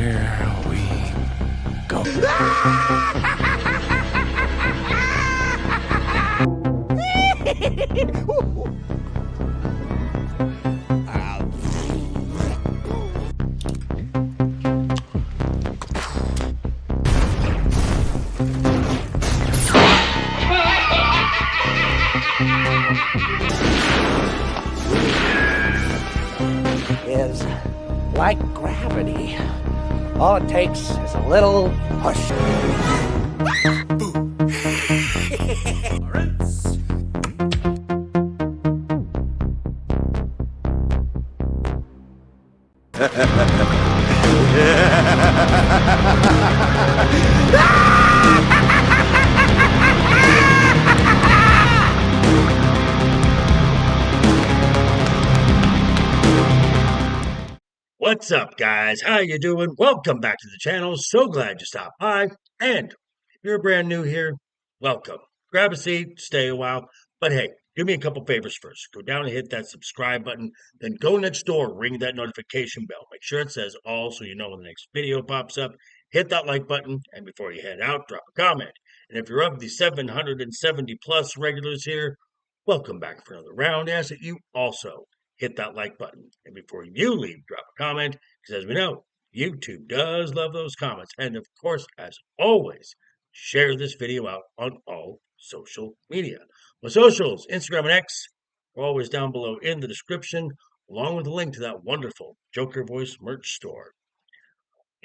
Here we go. Is like gravity. All it takes is a little push. What's up, guys? How you doing? Welcome back to the channel. So glad you stopped by. And if you're brand new here, welcome. Grab a seat, stay a while. But hey, do me a couple favors first. Go down and hit that subscribe button. Then go next door, ring that notification bell. Make sure it says all so you know when the next video pops up. Hit that like button. And before you head out, drop a comment. And if you're of the 770 plus regulars here, welcome back for another round. Ask that you also hit that like button. And before you leave, drop a comment, because as we know, YouTube does love those comments. And of course, as always, share this video out on all social media. My socials, Instagram and X, are always down below in the description, along with a link to that wonderful Joker Voice merch store.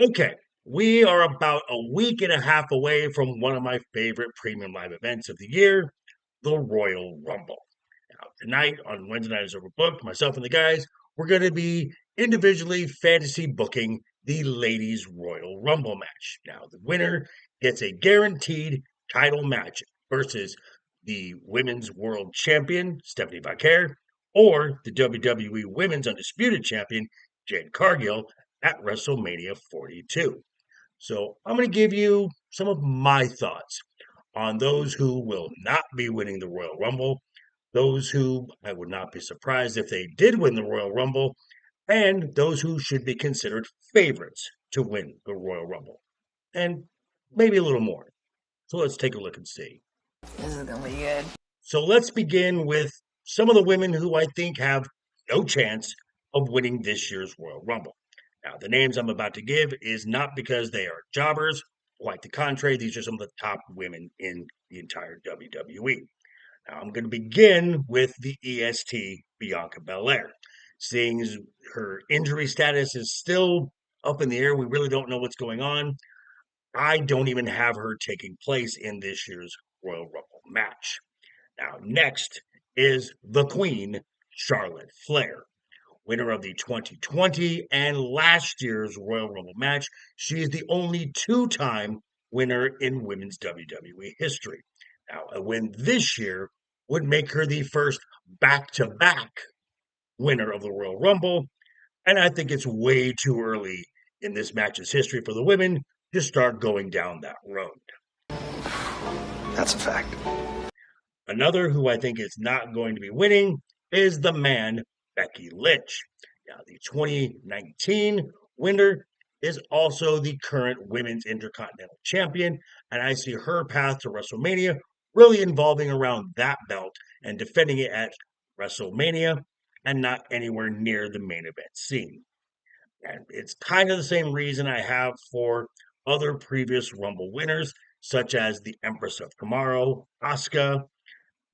Okay, we are about a week and a half away from one of my favorite premium live events of the year, the Royal Rumble. Now, tonight on Wednesday Night is Overbooked, myself and the guys, we're going to be individually fantasy booking the Ladies Royal Rumble match. Now, the winner gets a guaranteed title match versus the Women's World Champion, Stephanie Vaquer, or the WWE Women's Undisputed Champion, Jade Cargill, at WrestleMania 42. So, I'm going to give you some of my thoughts on those who will not be winning the Royal Rumble, those who I would not be surprised if they did win the Royal Rumble, and those who should be considered favorites to win the Royal Rumble, and maybe a little more. So let's take a look and see. This is gonna be good. So let's begin with some of the women who I think have no chance of winning this year's Royal Rumble. Now, the names I'm about to give is not because they are jobbers. Quite the contrary, these are some of the top women in the entire WWE. Now, I'm going to begin with the EST Bianca Belair. Seeing as her injury status is still up in the air, we really don't know what's going on. I don't even have her taking place in this year's Royal Rumble match. Now, next is the Queen, Charlotte Flair. Winner of the 2020 and last year's Royal Rumble match, she is the only two-time winner in women's WWE history. Now, a win this year would make her the first back-to-back winner of the Royal Rumble, and I think it's way too early in this match's history for the women to start going down that road. That's a fact. Another who I think is not going to be winning is the man, Becky Lynch. Now, the 2019 winner is also the current Women's Intercontinental Champion, and I see her path to WrestleMania really involving around that belt and defending it at WrestleMania and not anywhere near the main event scene. And it's kind of the same reason I have for other previous Rumble winners, such as the Empress of Tomorrow, Asuka,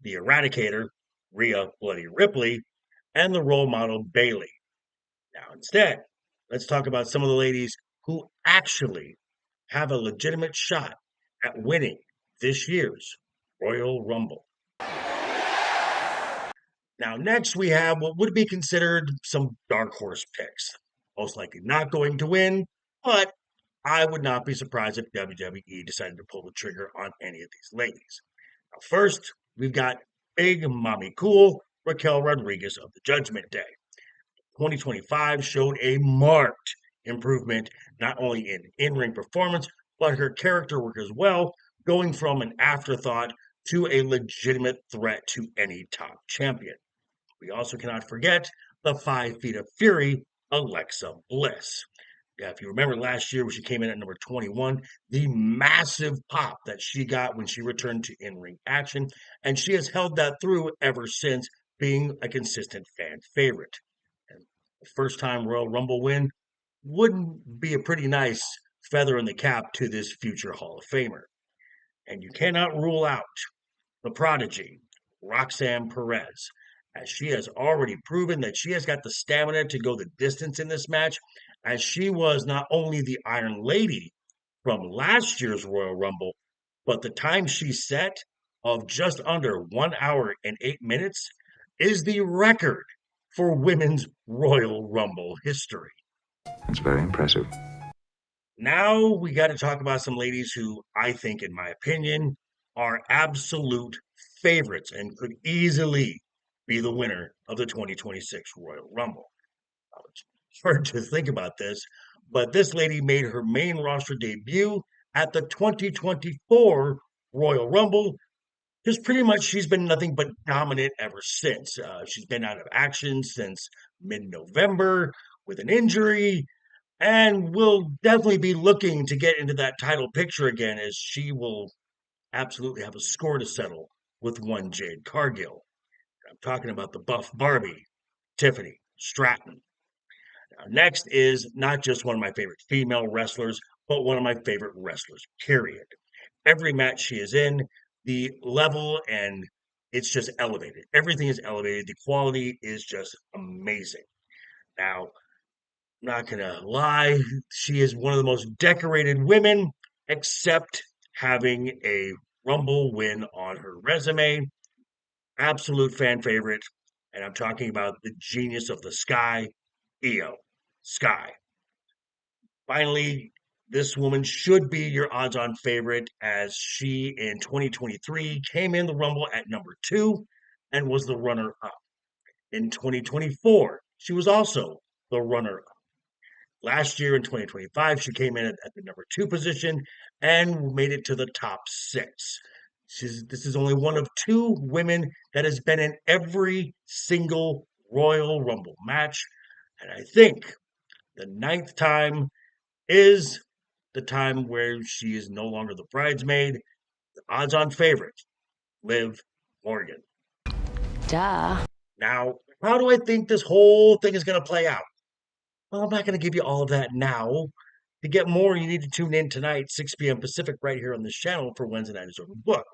the Eradicator, Rhea Bloody Ripley, and the role model Bayley. Now, instead, let's talk about some of the ladies who actually have a legitimate shot at winning this year's Royal Rumble. Now, next we have what would be considered some dark horse picks. Most likely not going to win, but I would not be surprised if WWE decided to pull the trigger on any of these ladies. Now, first, we've got Big Mommy Cool, Raquel Rodriguez of the Judgment Day. 2025 showed a marked improvement, not only in in-ring performance, but her character work as well, going from an afterthought to a legitimate threat to any top champion. We also cannot forget the 5 Feet of Fury, Alexa Bliss. if you remember last year when she came in at number 21, the massive pop that she got when she returned to in-ring action, and she has held that through ever since, being a consistent fan favorite. And the first time Royal Rumble win wouldn't be a pretty nice feather in the cap to this future Hall of Famer. And you cannot rule out the prodigy, Roxanne Perez, as she has already proven that she has got the stamina to go the distance in this match, as she was not only the Iron Lady from last year's Royal Rumble, but the time she set of just under 1 hour and 8 minutes is the record for women's Royal Rumble history. That's very impressive. Now we got to talk about some ladies who I think, in my opinion, are absolute favorites and could easily be the winner of the 2026 Royal Rumble. It's hard to think about this, but this lady made her main roster debut at the 2024 Royal Rumble. Because pretty much she's been nothing but dominant ever since. She's been out of action since mid-November with an injury, and will definitely be looking to get into that title picture again, as she will absolutely have a score to settle with one Jade Cargill. I'm talking about the buff Barbie, Tiffany Stratton. Now, next is not just one of my favorite female wrestlers, but one of my favorite wrestlers, period. Every match she is in, the level and it's just elevated. Everything is elevated. The quality is just amazing. Now, I'm not gonna lie, she is one of the most decorated women, except having a Rumble win on her resume. Absolute fan favorite, and I'm talking about the genius of the Sky, Io Sky. Finally, this woman should be your odds-on favorite, as she in 2023 came in the Rumble at number 2 and was the runner-up. In 2024, she was also the runner-up. Last year in 2025, she came in at the number 2 position and made it to the top 6. This is only one of 2 women that has been in every single Royal Rumble match. And I think the 9th time is the time where she is no longer the bridesmaid. The odds-on favorite, Liv Morgan. Duh. Now, how do I think this whole thing is going to play out? Well, I'm not going to give you all of that now. To get more, you need to tune in tonight, 6 p.m. Pacific, right here on this channel for Wednesday Night is Overbooked.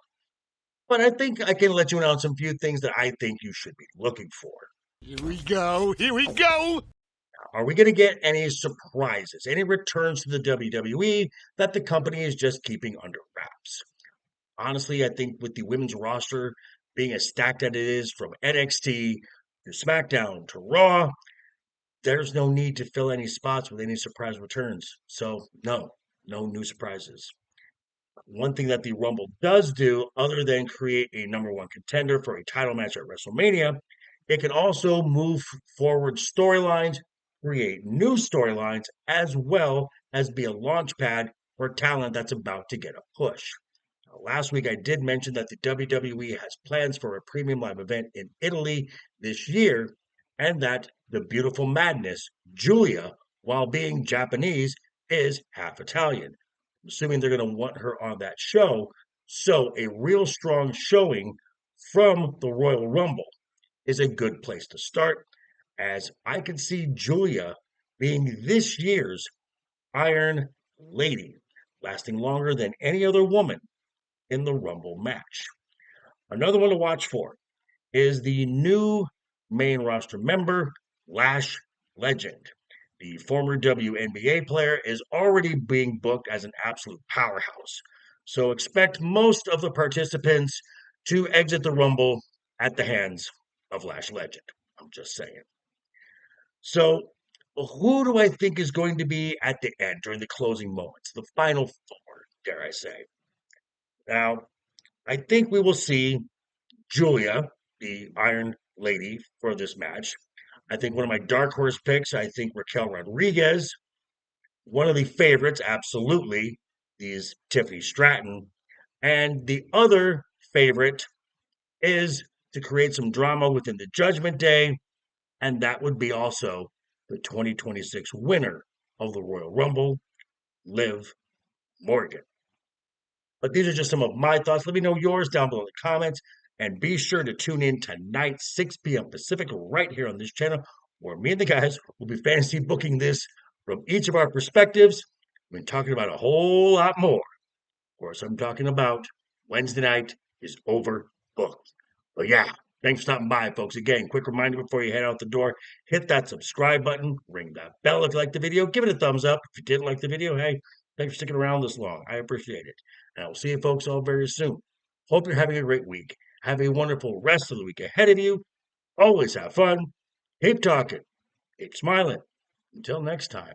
But I think I can let you know on some few things that I think you should be looking for. Here we go. Here we go. Are we going to get any surprises, any returns to the WWE that the company is just keeping under wraps? Honestly, I think with the women's roster being as stacked as it is from NXT to SmackDown to Raw, there's no need to fill any spots with any surprise returns. So, no new surprises. One thing that the Rumble does do, other than create a number 1 contender for a title match at WrestleMania, it can also move forward storylines, create new storylines, as well as be a launch pad for talent that's about to get a push. Now, last week, I did mention that the WWE has plans for a premium live event in Italy this year, and that the beautiful madness, Julia, while being Japanese, is half Italian. I'm assuming they're going to want her on that show. So a real strong showing from the Royal Rumble is a good place to start, as I can see Julia being this year's Iron Lady, lasting longer than any other woman in the Rumble match. Another one to watch for is the new main roster member, Lash Legend. The former WNBA player is already being booked as an absolute powerhouse. So expect most of the participants to exit the Rumble at the hands of Lash Legend. I'm just saying. So who do I think is going to be at the end during the closing moments, the final 4, dare I say? Now, I think we will see Julia, the Iron Lady, for this match. I think one of my dark horse picks, I think Raquel Rodriguez. One of the favorites, absolutely, is Tiffany Stratton. And the other favorite is to create some drama within the Judgment Day, and that would be also the 2026 winner of the Royal Rumble, Liv Morgan. But these are just some of my thoughts. Let me know yours down below in the comments. And be sure to tune in tonight, 6 p.m. Pacific, right here on this channel, where me and the guys will be fantasy booking this from each of our perspectives. We've been talking about a whole lot more. Of course, I'm talking about Wednesday night is overbooked. But yeah, thanks for stopping by, folks. Again, quick reminder before you head out the door, hit that subscribe button, ring that bell if you like the video, give it a thumbs up. If you didn't like the video, hey, thanks for sticking around this long. I appreciate it. And I will see you folks all very soon. Hope you're having a great week. Have a wonderful rest of the week ahead of you. Always have fun. Keep talking. Keep smiling. Until next time.